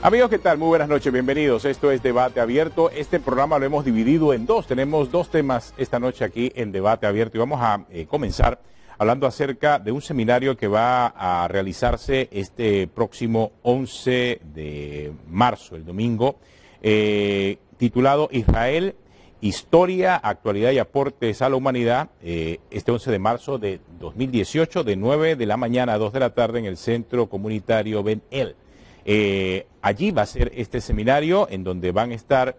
Amigos, ¿qué tal? Muy buenas noches, bienvenidos. Esto es Debate Abierto. Este programa lo hemos dividido en dos. Tenemos dos temas esta noche aquí en Debate Abierto y vamos a comenzar hablando acerca de un seminario que va a realizarse este próximo 11 de marzo, el domingo, titulado Israel, Historia, Actualidad y Aportes a la Humanidad, este 11 de marzo de 2018, de 9 de la mañana a 2 de la tarde en el Centro Comunitario Ben El. Allí va a ser este seminario en donde van a estar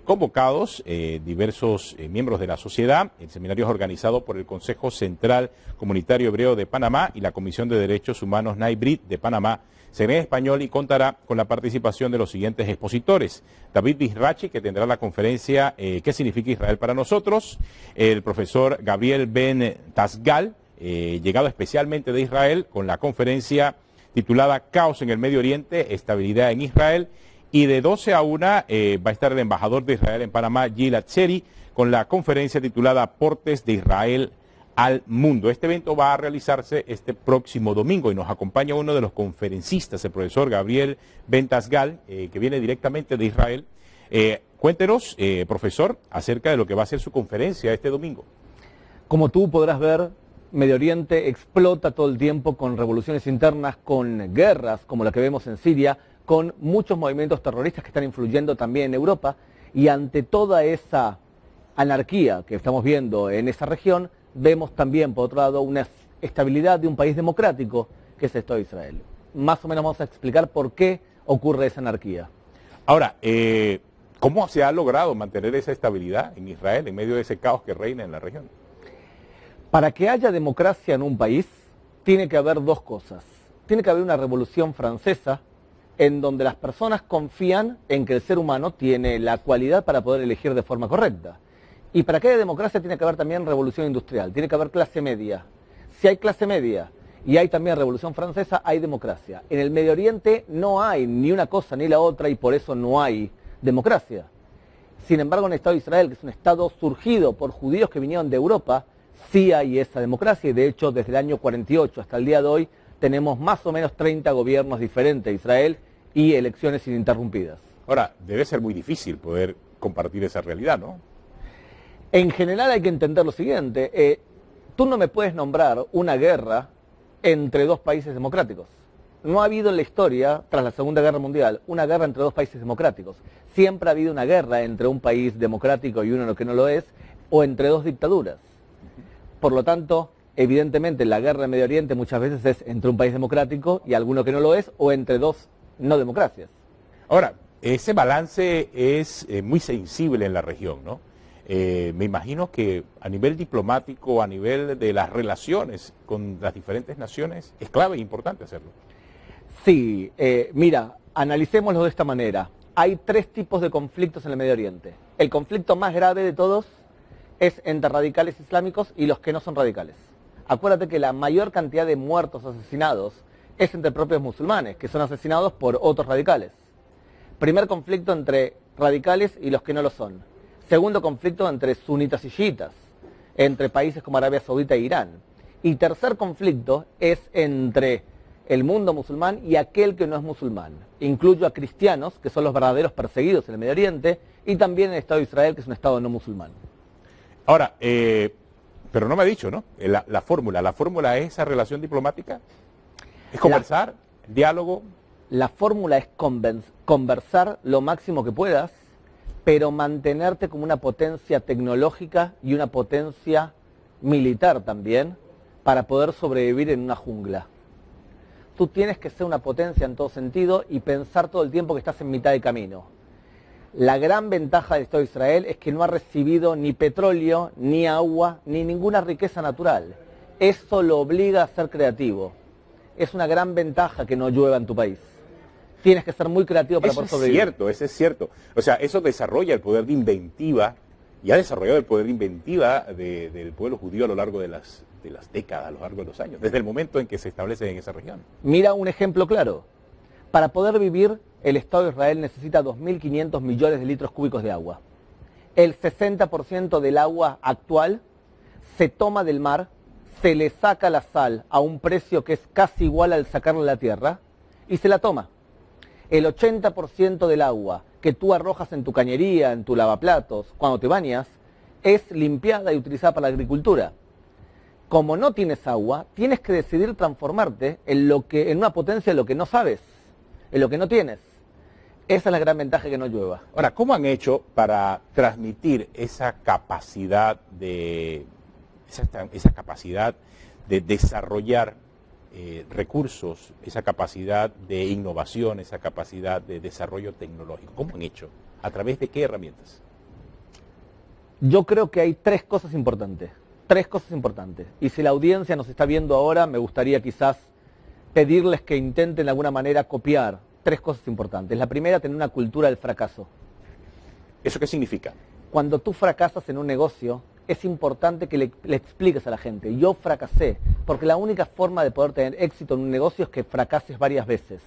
convocados diversos miembros de la sociedad. El seminario es organizado por el Consejo Central Comunitario Hebreo de Panamá y la Comisión de Derechos Humanos Naibrit de Panamá. Será en español y contará con la participación de los siguientes expositores: David Mizrachi, que tendrá la conferencia ¿Qué significa Israel para nosotros?; el profesor Gabriel Ben Tasgal, llegado especialmente de Israel, con la conferencia titulada Caos en el Medio Oriente, Estabilidad en Israel, y de 12 a 1 va a estar el embajador de Israel en Panamá, Gilad Shaary, con la conferencia titulada Aportes de Israel al Mundo. Este evento va a realizarse este próximo domingo y nos acompaña uno de los conferencistas, el profesor Gabriel Ben Tasgal, que viene directamente de Israel. Cuéntenos, profesor, acerca de lo que va a ser su conferencia este domingo. Como tú podrás ver, Medio Oriente explota todo el tiempo con revoluciones internas, con guerras como la que vemos en Siria, con muchos movimientos terroristas que están influyendo también en Europa, y ante toda esa anarquía que estamos viendo en esa región, vemos también, por otro lado, una estabilidad de un país democrático que es el Estado de Israel. Más o menos vamos a explicar por qué ocurre esa anarquía. Ahora, ¿cómo se ha logrado mantener esa estabilidad en Israel en medio de ese caos que reina en la región? Para que haya democracia en un país, tiene que haber dos cosas. Tiene que haber una revolución francesa en donde las personas confían en que el ser humano tiene la cualidad para poder elegir de forma correcta. Y para que haya democracia tiene que haber también revolución industrial, tiene que haber clase media. Si hay clase media y hay también revolución francesa, hay democracia. En el Medio Oriente no hay ni una cosa ni la otra y por eso no hay democracia. Sin embargo, en el Estado de Israel, que es un Estado surgido por judíos que vinieron de Europa, sí hay esa democracia, y de hecho desde el año 48 hasta el día de hoy tenemos más o menos 30 gobiernos diferentes de Israel y elecciones ininterrumpidas. Ahora, debe ser muy difícil poder compartir esa realidad, ¿no? En general hay que entender lo siguiente, tú no me puedes nombrar una guerra entre dos países democráticos. No ha habido en la historia, tras la Segunda Guerra Mundial, una guerra entre dos países democráticos. Siempre ha habido una guerra entre un país democrático y uno que no lo es, o entre dos dictaduras. Por lo tanto, evidentemente la guerra en Medio Oriente muchas veces es entre un país democrático y alguno que no lo es, o entre dos no democracias. Ahora, ese balance es muy sensible en la región, ¿no? Me imagino que a nivel diplomático, a nivel de las relaciones con las diferentes naciones, es clave e importante hacerlo. Sí, mira, analicémoslo de esta manera. Hay tres tipos de conflictos en el Medio Oriente. El conflicto más grave de todos es entre radicales islámicos y los que no son radicales. Acuérdate que la mayor cantidad de muertos asesinados es entre propios musulmanes, que son asesinados por otros radicales. Primer conflicto entre radicales y los que no lo son. Segundo conflicto entre sunitas y chiitas, entre países como Arabia Saudita e Irán. Y tercer conflicto es entre el mundo musulmán y aquel que no es musulmán. Incluyo a cristianos, que son los verdaderos perseguidos en el Medio Oriente, y también el Estado de Israel, que es un Estado no musulmán. Ahora, pero no me ha dicho, ¿no? La fórmula es esa relación diplomática, es conversar, diálogo. La fórmula es conversar lo máximo que puedas, pero mantenerte como una potencia tecnológica y una potencia militar también, para poder sobrevivir en una jungla. Tú tienes que ser una potencia en todo sentido y pensar todo el tiempo que estás en mitad de camino. La gran ventaja del Estado de Israel es que no ha recibido ni petróleo, ni agua, ni ninguna riqueza natural. Eso lo obliga a ser creativo. Es una gran ventaja que no llueva en tu país. Tienes que ser muy creativo para poder sobrevivir. Eso es cierto. O sea, eso desarrolla el poder de inventiva, y ha desarrollado el poder de inventiva del pueblo judío a lo largo de las décadas, a lo largo de los años, desde el momento en que se establece en esa región. Mira un ejemplo claro. Para poder vivir, el Estado de Israel necesita 2.500 millones de litros cúbicos de agua. El 60% del agua actual se toma del mar, se le saca la sal a un precio que es casi igual al sacarle la tierra y se la toma. El 80% del agua que tú arrojas en tu cañería, en tu lavaplatos, cuando te bañas, es limpiada y utilizada para la agricultura. Como no tienes agua, tienes que decidir transformarte en una potencia en lo que no sabes, en lo que no tienes. Esa es la gran ventaja que no llueva. Ahora, ¿cómo han hecho para transmitir esa capacidad de desarrollar recursos, esa capacidad de innovación, esa capacidad de desarrollo tecnológico? ¿Cómo han hecho? ¿A través de qué herramientas? Yo creo que hay tres cosas importantes. Y si la audiencia nos está viendo ahora, me gustaría quizás pedirles que intenten de alguna manera copiar tres cosas importantes. La primera, tener una cultura del fracaso. ¿Eso qué significa? Cuando tú fracasas en un negocio, es importante que le expliques a la gente: yo fracasé, porque la única forma de poder tener éxito en un negocio es que fracases varias veces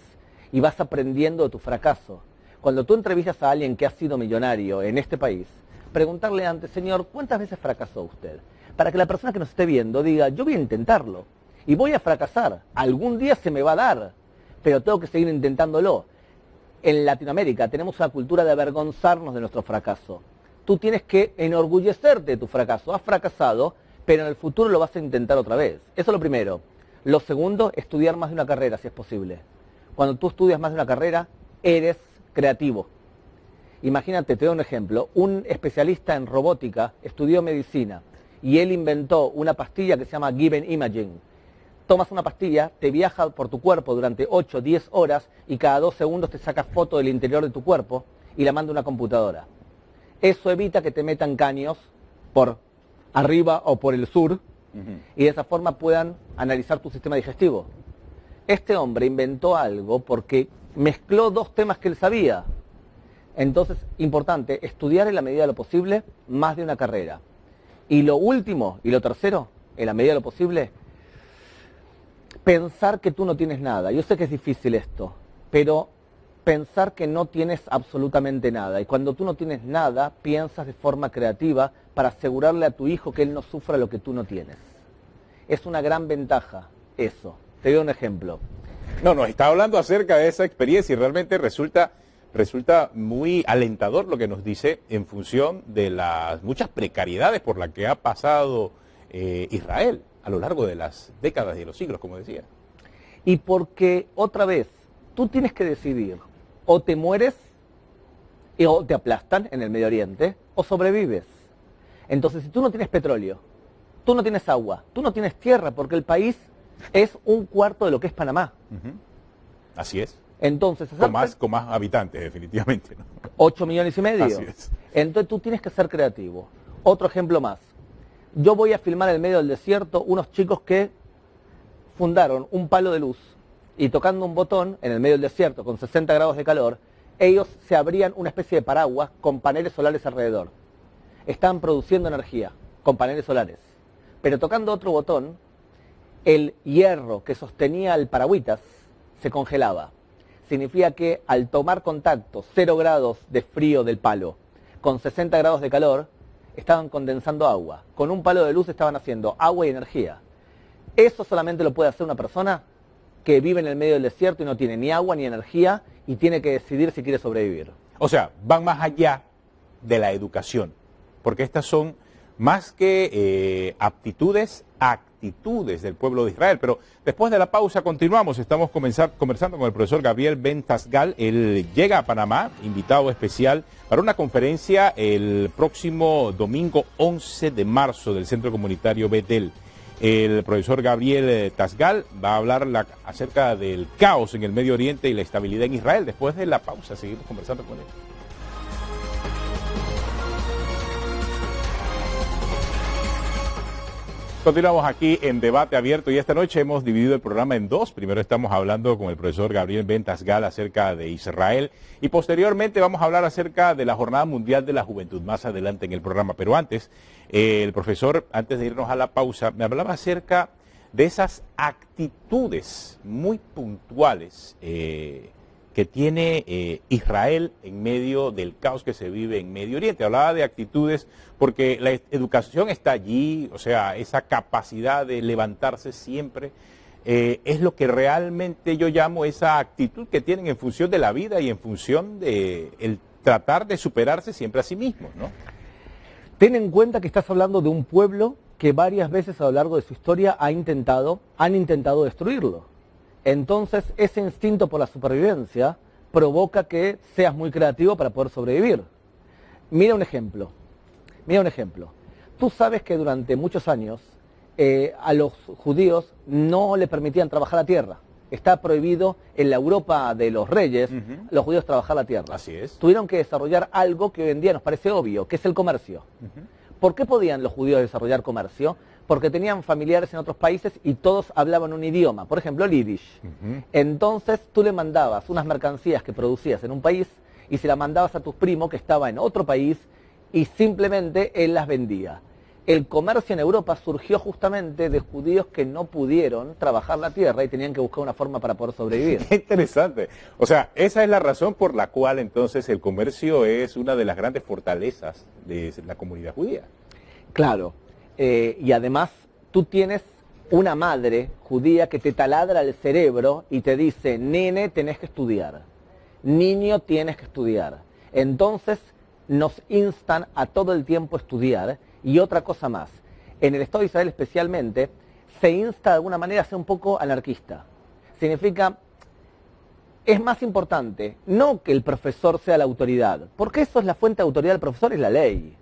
y vas aprendiendo de tu fracaso. Cuando tú entrevistas a alguien que ha sido millonario en este país, preguntarle antes: señor, ¿cuántas veces fracasó usted? Para que la persona que nos esté viendo diga: yo voy a intentarlo y voy a fracasar, algún día se me va a dar, pero tengo que seguir intentándolo. En Latinoamérica tenemos una cultura de avergonzarnos de nuestro fracaso. Tú tienes que enorgullecerte de tu fracaso. Has fracasado, pero en el futuro lo vas a intentar otra vez. Eso es lo primero. Lo segundo, estudiar más de una carrera, si es posible. Cuando tú estudias más de una carrera, eres creativo. Imagínate, te doy un ejemplo. Un especialista en robótica estudió medicina y él inventó una pastilla que se llama Given Imaging. Tomas una pastilla, te viaja por tu cuerpo durante 8 o 10 horas y cada 2 segundos te saca foto del interior de tu cuerpo y la manda a una computadora. Eso evita que te metan caños por arriba o por el sur y de esa forma puedan analizar tu sistema digestivo. Este hombre inventó algo porque mezcló dos temas que él sabía. Entonces, importante, estudiar en la medida de lo posible más de una carrera. Y lo último, y lo tercero, en la medida de lo posible, pensar que tú no tienes nada. Yo sé que es difícil esto, pero pensar que no tienes absolutamente nada. Y cuando tú no tienes nada, piensas de forma creativa para asegurarle a tu hijo que él no sufra lo que tú no tienes. Es una gran ventaja eso. Te doy un ejemplo. No, nos está hablando acerca de esa experiencia y realmente resulta muy alentador lo que nos dice en función de las muchas precariedades por las que ha pasado Israel a lo largo de las décadas y de los siglos, como decía. Y porque, otra vez, tú tienes que decidir: o te mueres o te aplastan en el Medio Oriente, o sobrevives. Entonces, si tú no tienes petróleo, tú no tienes agua, tú no tienes tierra, porque el país es 1/4 de lo que es Panamá. Así es. Entonces, con más habitantes, definitivamente, ¿no? 8,5 millones. Así es. Entonces tú tienes que ser creativo. Otro ejemplo más. Yo voy a filmar en el medio del desierto unos chicos que fundaron un palo de luz y tocando un botón en el medio del desierto con 60 grados de calor, ellos se abrían una especie de paraguas con paneles solares alrededor. Estaban produciendo energía con paneles solares. Pero tocando otro botón, el hierro que sostenía el paragüitas se congelaba. Significa que al tomar contacto 0 grados de frío del palo con 60 grados de calor, estaban condensando agua. Con un palo de luz estaban haciendo agua y energía. Eso solamente lo puede hacer una persona que vive en el medio del desierto y no tiene ni agua ni energía y tiene que decidir si quiere sobrevivir. O sea, van más allá de la educación, porque estas son más que aptitudes, actitudes del pueblo de Israel. Pero después de la pausa continuamos, estamos conversando con el profesor Gabriel Ben Tasgal. Él llega a Panamá, invitado especial para una conferencia el próximo domingo 11 de marzo del Centro Comunitario Betel. El profesor Gabriel Tasgal va a hablar acerca del caos en el Medio Oriente y la estabilidad en Israel. Después de la pausa seguimos conversando con él. Continuamos aquí en Debate Abierto y esta noche hemos dividido el programa en dos. Primero estamos hablando con el profesor Gabriel Ben Tasgal acerca de Israel y posteriormente vamos a hablar acerca de la Jornada Mundial de la Juventud más adelante en el programa. Pero antes, el profesor, antes de irnos a la pausa, me hablaba acerca de esas actitudes muy puntuales que tiene Israel en medio del caos que se vive en Medio Oriente. Hablaba de actitudes porque la educación está allí, o sea, esa capacidad de levantarse siempre es lo que realmente yo llamo esa actitud que tienen en función de la vida y en función de el tratar de superarse siempre a sí mismos, ¿no? Ten en cuenta que estás hablando de un pueblo que varias veces a lo largo de su historia han intentado destruirlo. Entonces, ese instinto por la supervivencia provoca que seas muy creativo para poder sobrevivir. Mira un ejemplo. Tú sabes que durante muchos años a los judíos no le permitían trabajar la tierra. Está prohibido en la Europa de los reyes, los judíos trabajar la tierra. Así es. Tuvieron que desarrollar algo que hoy en día nos parece obvio, que es el comercio. ¿Por qué podían los judíos desarrollar comercio? Porque tenían familiares en otros países y todos hablaban un idioma, por ejemplo el yiddish. Entonces tú le mandabas unas mercancías que producías en un país y se las mandabas a tu primo que estaba en otro país y simplemente él las vendía. El comercio en Europa surgió justamente de judíos que no pudieron trabajar la tierra y tenían que buscar una forma para poder sobrevivir. Qué interesante. O sea, esa es la razón por la cual entonces el comercio es una de las grandes fortalezas de la comunidad judía. Claro, y además tú tienes una madre judía que te taladra el cerebro y te dice, nene, tenés que estudiar, niño, tienes que estudiar. Entonces nos instan a todo el tiempo a estudiar. Y otra cosa más, en el Estado de Israel especialmente, se insta de alguna manera a ser un poco anarquista. Significa, es más importante no que el profesor sea la autoridad, porque eso es la fuente de autoridad del profesor, es la ley.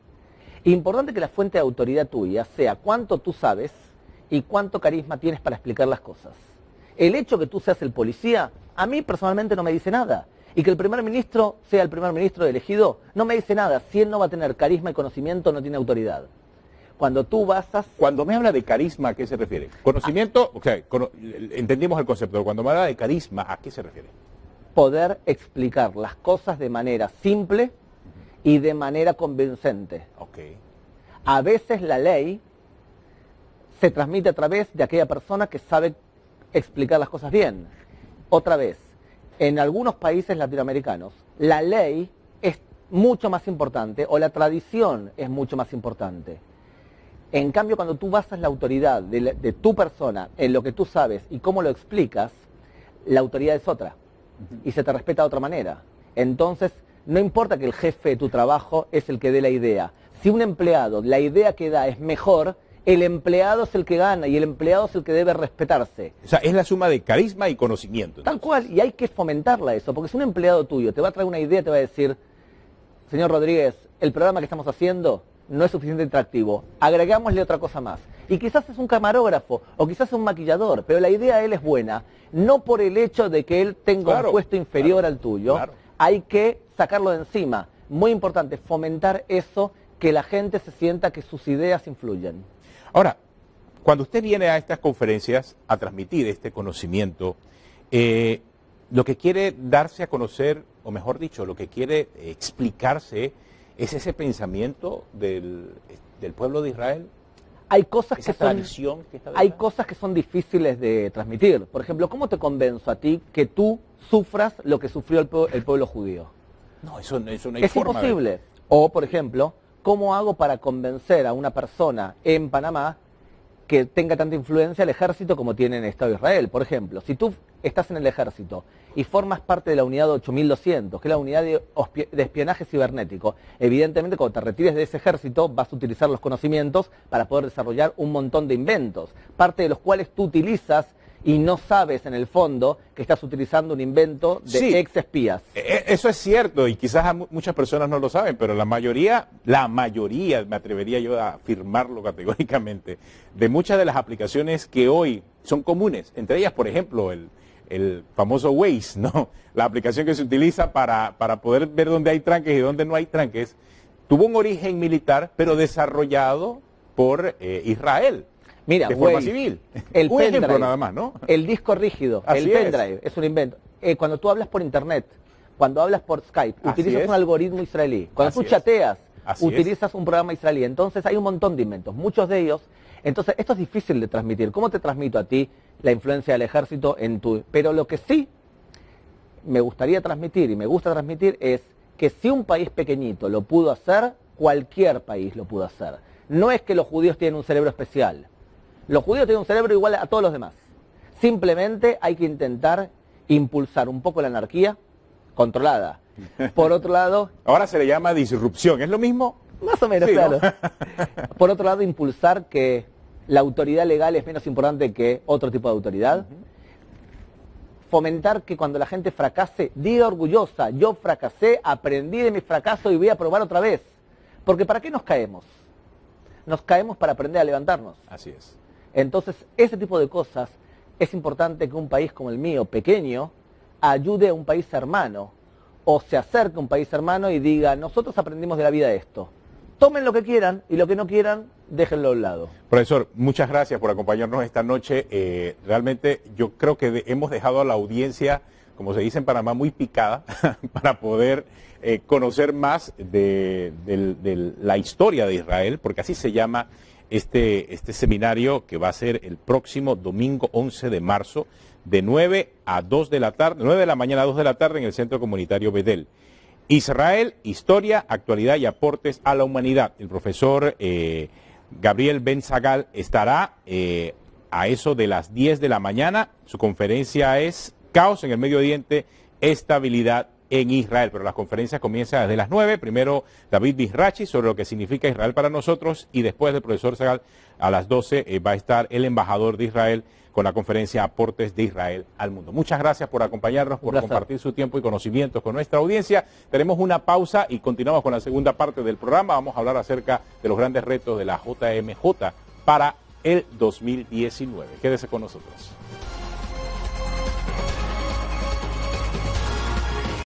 Importante que la fuente de autoridad tuya sea cuánto tú sabes y cuánto carisma tienes para explicar las cosas. El hecho que tú seas el policía, a mí personalmente no me dice nada. Y que el primer ministro sea el primer ministro elegido, no me dice nada. Si él no va a tener carisma y conocimiento, no tiene autoridad. Cuando tú basas... Cuando me habla de carisma, ¿a qué se refiere? Conocimiento, o sea, entendimos el concepto, pero cuando me habla de carisma, ¿a qué se refiere? Poder explicar las cosas de manera simple y de manera convincente. Okay. A veces la ley se transmite a través de aquella persona que sabe explicar las cosas bien. Otra vez, en algunos países latinoamericanos, la ley es mucho más importante o la tradición es mucho más importante. En cambio, cuando tú basas la autoridad de tu persona en lo que tú sabes y cómo lo explicas, la autoridad es otra y se te respeta de otra manera. Entonces, no importa que el jefe de tu trabajo es el que dé la idea. Si un empleado, la idea que da es mejor, el empleado es el que gana y el empleado es el que debe respetarse. O sea, es la suma de carisma y conocimiento. Tal cual, y hay que fomentarla eso, porque si un empleado tuyo te va a traer una idea, te va a decir, señor Rodríguez, el programa que estamos haciendo no es suficientemente atractivo, agregámosle otra cosa más. Y quizás es un camarógrafo, o quizás es un maquillador, pero la idea de él es buena, no por el hecho de que él tenga un puesto inferior al tuyo, hay que sacarlo de encima. Muy importante, fomentar eso, que la gente se sienta que sus ideas influyen. Ahora, cuando usted viene a estas conferencias a transmitir este conocimiento, lo que quiere darse a conocer, o mejor dicho, lo que quiere explicarse, es ese pensamiento del pueblo de Israel. Hay cosas hay cosas que son difíciles de transmitir. Por ejemplo, ¿cómo te convenzo a ti que tú sufras lo que sufrió el pueblo judío? No, eso no hay forma. Es imposible. O, por ejemplo, ¿cómo hago para convencer a una persona en Panamá que tenga tanta influencia el ejército como tiene en el Estado de Israel? Por ejemplo, si tú estás en el ejército y formas parte de la unidad 8200, que es la unidad de espionaje cibernético, evidentemente cuando te retires de ese ejército vas a utilizar los conocimientos para poder desarrollar un montón de inventos, parte de los cuales tú utilizas y no sabes en el fondo que estás utilizando un invento de ex espías. Eso es cierto y quizás muchas personas no lo saben, pero la mayoría, me atrevería yo a afirmarlo categóricamente, de muchas de las aplicaciones que hoy son comunes, entre ellas, por ejemplo, el famoso Waze, ¿no? La aplicación que se utiliza para poder ver dónde hay tranques y dónde no hay tranques, tuvo un origen militar, pero desarrollado por Israel. Mira, de forma civil. Un ejemplo nada más, ¿no? El disco rígido, el pendrive, es un invento. Cuando tú hablas por internet, cuando hablas por Skype, utilizas un algoritmo israelí. Cuando tú chateas, utilizas un programa israelí. Entonces hay un montón de inventos, muchos de ellos. Entonces esto es difícil de transmitir. ¿Cómo te transmito a ti la influencia del ejército en tu...? Pero lo que sí me gustaría transmitir y me gusta transmitir es que si un país pequeñito lo pudo hacer, cualquier país lo pudo hacer. No es que los judíos tienen un cerebro especial. Los judíos tienen un cerebro igual a todos los demás. Simplemente hay que intentar impulsar un poco la anarquía controlada. Por otro lado... Ahora se le llama disrupción, ¿es lo mismo? Más o menos, Sí, claro. ¿no? Por otro lado, impulsar que la autoridad legal es menos importante que otro tipo de autoridad. Fomentar que cuando la gente fracase, diga orgullosa, yo fracasé, aprendí de mi fracaso y voy a probar otra vez. Porque ¿para qué nos caemos? Nos caemos para aprender a levantarnos. Así es. Entonces, ese tipo de cosas, es importante que un país como el mío, pequeño, ayude a un país hermano, o se acerque a un país hermano y diga, nosotros aprendimos de la vida esto. Tomen lo que quieran y lo que no quieran, déjenlo a un lado. Profesor, muchas gracias por acompañarnos esta noche. Realmente yo creo que hemos dejado a la audiencia, como se dice en Panamá, muy picada para poder conocer más de la historia de Israel, porque así se llama este seminario que va a ser el próximo domingo 11 de marzo, de 9 a 2 de la tarde, 9 de la mañana a 2 de la tarde en el Centro Comunitario Bedel. Israel, historia, actualidad y aportes a la humanidad. El profesor Gabriel Ben Sagal estará a eso de las 10 de la mañana. Su conferencia es Caos en el Medio Oriente, Estabilidad en Israel. Pero las conferencias comienzan desde las 9. Primero David Mizrachi sobre lo que significa Israel para nosotros y después del profesor Sagal a las 12 va a estar el embajador de Israel con la conferencia Aportes de Israel al Mundo. Muchas gracias por acompañarnos, por compartir su tiempo y conocimientos con nuestra audiencia. Tenemos una pausa y continuamos con la segunda parte del programa. Vamos a hablar acerca de los grandes retos de la JMJ para el 2019. Quédese con nosotros.